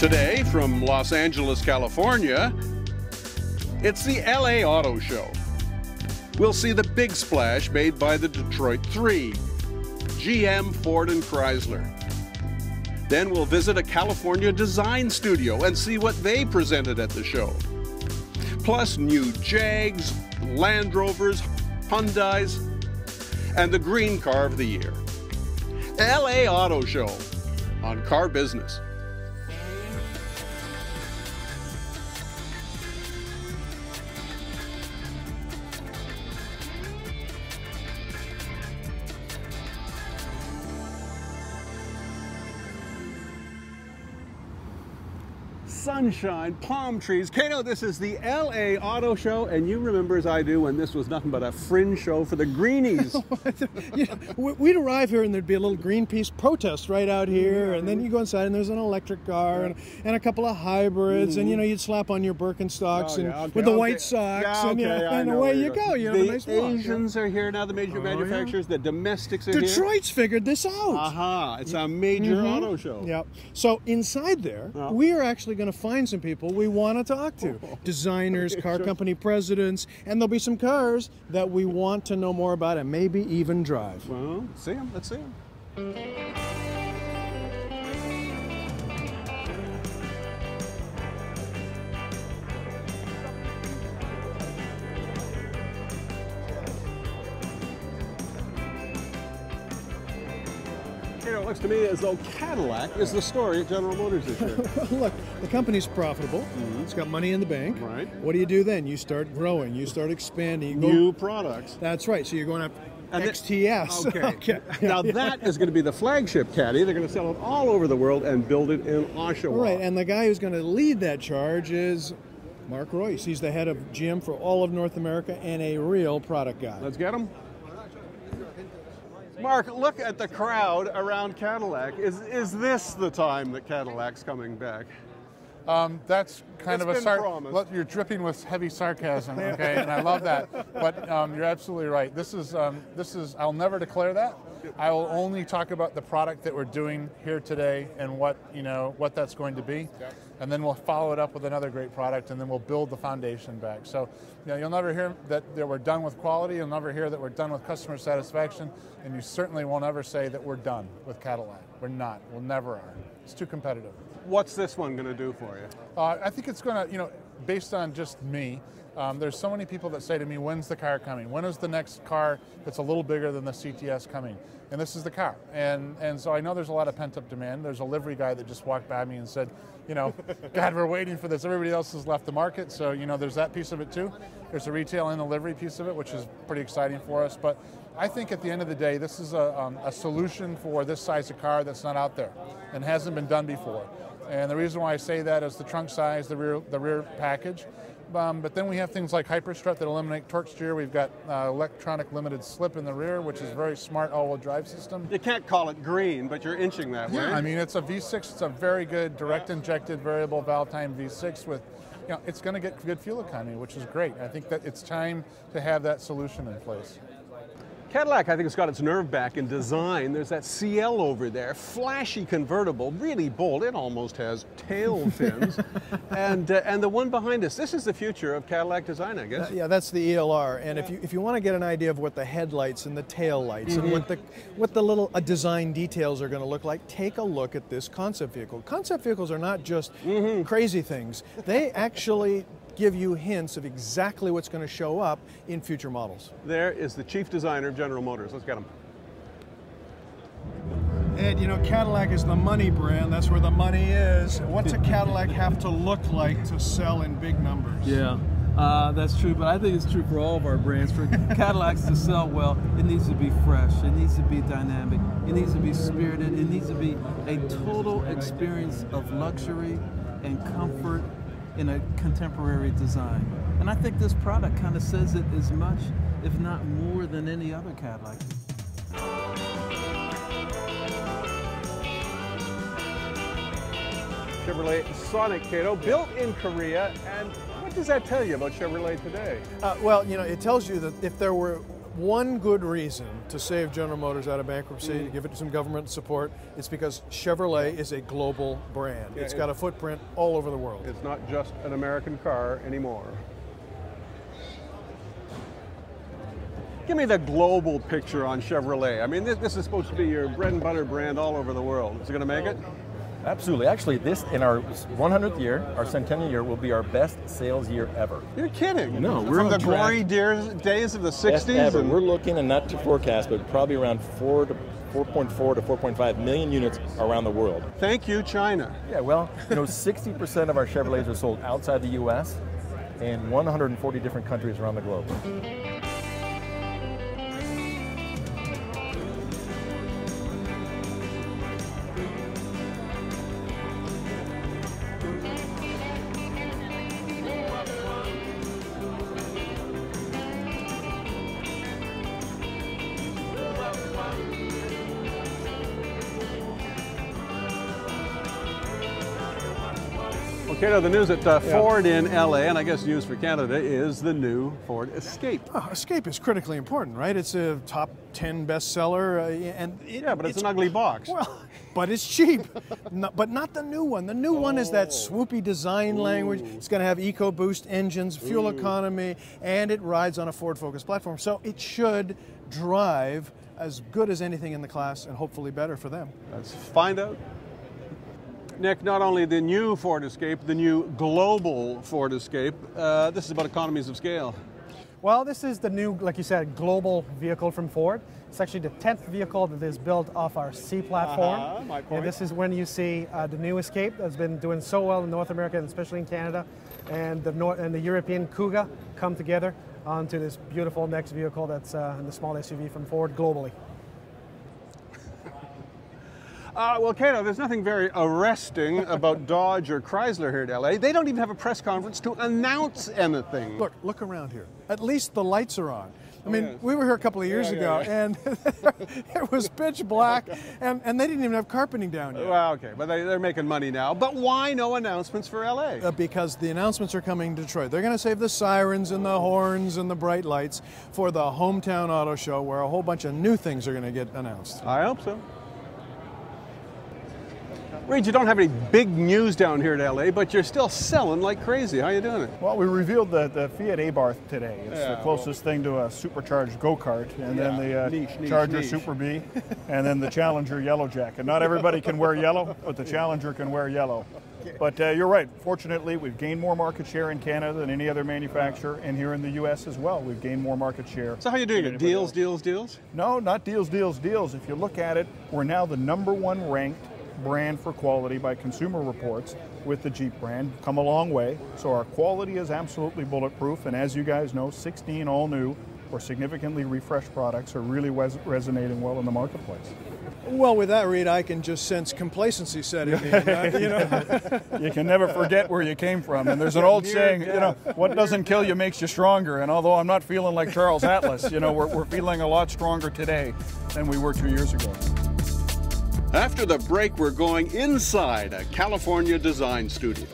Today, from Los Angeles, California, it's the LA Auto Show. We'll see the big splash made by the Detroit Three, GM, Ford, and Chrysler. Then we'll visit a California design studio and see what they presented at the show. Plus new Jags, Land Rovers, Hyundais, and the green car of the year. LA Auto Show on Car Business. Sunshine, palm trees. Kato, this is the LA Auto Show, and you remember as I do when this was nothing but a fringe show for the greenies. We'd arrive here and there'd be a little Greenpeace protest right out here, and then you go inside and there's an electric car and a couple of hybrids, and you'd slap on your Birkenstocks with the white socks, and away you go. You have a nice walk. The Asians are here now, the major manufacturers, the domestics are here. Detroit's figured this out. It's a major auto show. Yeah. So inside there, we are actually going to find some people we want to talk to. Designers, car company presidents, and there'll be some cars that we want to know more about and maybe even drive. Well, see them. Let's see them. It looks to me as though Cadillac is the story at General Motors this year. Look, the company's profitable. It's got money in the bank. Right. What do you do then? You start growing. You start expanding. New products. That's right. So you're going up XTS. Okay. Now that is going to be the flagship Caddy. They're going to sell it all over the world and build it in Oshawa. Right. And the guy who's going to lead that charge is Mark Reuss. He's the head of GM for all of North America and a real product guy. Let's get him. Mark, look at the crowd around Cadillac. Is this the time that Cadillac's coming back? That's kind of a you're dripping with heavy sarcasm, okay, and I love that. But you're absolutely right. This is I'll never declare that. I will only talk about the product that we're doing here today and what that's going to be, and then we'll follow it up with another great product, and then we'll build the foundation back. So you'll never hear that we're done with quality. You'll never hear that we're done with customer satisfaction, and you certainly won't ever say that we're done with Cadillac. We're not. We'll never are. It's too competitive. What's this one going to do for you? I think it's going to, based on just me, there's so many people that say to me, when's the car coming? When is the next car that's a little bigger than the CTS coming? And this is the car. And so I know there's a lot of pent-up demand. There's a livery guy that just walked by me and said, God, we're waiting for this. Everybody else has left the market. So, there's that piece of it too. There's the retail and the livery piece of it, which is pretty exciting for us. But I think at the end of the day, this is a solution for this size of car that's not out there and hasn't been done before. And the reason why I say that is the trunk size, the rear package. But then we have things like Hyperstrut that eliminate torque steer. We've got electronic limited slip in the rear, which is a very smart all-wheel drive system. You can't call it green, but you're inching that way. I mean, it's a V6. It's a very good direct injected variable valve time V6 with, it's going to get good fuel economy, which is great. I think that it's time to have that solution in place. Cadillac, I think, has got its nerve back in design. There's that CL over there, flashy convertible, really bold. It almost has tail fins. and the one behind us, this is the future of Cadillac design, I guess. Yeah, that's the ELR. And if you want to get an idea of what the headlights and the tail lights and what the little design details are going to look like, take a look at this concept vehicle. Concept vehicles are not just crazy things. They actually give you hints of exactly what's going to show up in future models. There is the chief designer of General Motors. Let's get him. Ed, Cadillac is the money brand. That's where the money is. What's a Cadillac have to look like to sell in big numbers? Yeah, that's true, but I think it's true for all of our brands. For Cadillacs to sell well, it needs to be fresh, it needs to be dynamic, it needs to be spirited, it needs to be a total experience of luxury and comfort in a contemporary design. And I think this product kind of says it as much, if not more, than any other Cadillac. Chevrolet Sonic, Kato, built in Korea. And what does that tell you about Chevrolet today? Well, it tells you that if there were one good reason to save General Motors out of bankruptcy, to give it some government support, is because Chevrolet is a global brand. Yeah, it's got a footprint all over the world. It's not just an American car anymore. Give me the global picture on Chevrolet. I mean, this is supposed to be your bread and butter brand all over the world. Is it going to make it? Absolutely. Actually, this, in our 100th year, our centennial year, will be our best sales year ever. You're kidding. No, we're From on the track. glory days of the 60s? Best ever. We're looking, and not to forecast, but probably around 4.4 to 4.5 million units around the world. Thank you, China. Yeah, well, 60% of our Chevrolets are sold outside the U.S. in 140 different countries around the globe. Okay, now the news at Ford in LA, and I guess news for Canada, is the new Ford Escape. Oh, Escape is critically important, right? It's a top 10 bestseller, Yeah, but it's an ugly box. Well, but it's cheap. But not the new one. The new one is that swoopy design language. It's going to have EcoBoost engines, fuel economy, and it rides on a Ford Focus platform. So it should drive as good as anything in the class, and hopefully better for them. Let's find out. Nick, not only the new Ford Escape, the new global Ford Escape, this is about economies of scale. Well, this is the new, like you said, global vehicle from Ford. It's actually the 10th vehicle that is built off our C platform. My point. And this is when you see the new Escape that's been doing so well in North America, and especially in Canada, and the European Kuga come together onto this beautiful next vehicle that's the small SUV from Ford globally. Well, Kato, there's nothing very arresting about Dodge or Chrysler here in LA. They don't even have a press conference to announce anything. Look around here. At least the lights are on. I mean, we were here a couple of years ago, and it was pitch black, and they didn't even have carpeting down yet. Well, okay, but they're making money now. But why no announcements for LA? Because the announcements are coming to Detroit. They're going to save the sirens and the horns and the bright lights for the hometown auto show, where a whole bunch of new things are going to get announced. I hope so. Reed, you don't have any big news down here in LA, but you're still selling like crazy. How are you doing it? Well, we revealed the Fiat Abarth today. It's the closest thing to a supercharged go-kart, and then the Charger Super B, and then the Challenger Yellow Jacket. Not everybody can wear yellow, but the Challenger can wear yellow. But you're right. Fortunately, we've gained more market share in Canada than any other manufacturer, and here in the U.S. as well. We've gained more market share. So how are you doing it? Deals, deals, deals? No, not deals, deals, deals. If you look at it, we're now the #1 ranked brand for quality by Consumer Reports with the Jeep brand. Come a long way. So our quality is absolutely bulletproof, and as you guys know, 16 all new or significantly refreshed products are really resonating well in the marketplace. Well, with that, Reed, I can just sense complacency setting in. You know? You can never forget where you came from, and there's an old saying, what doesn't kill you makes you stronger. And although I'm not feeling like Charles Atlas, we're feeling a lot stronger today than we were 2 years ago. After the break, we're going inside a California design studio.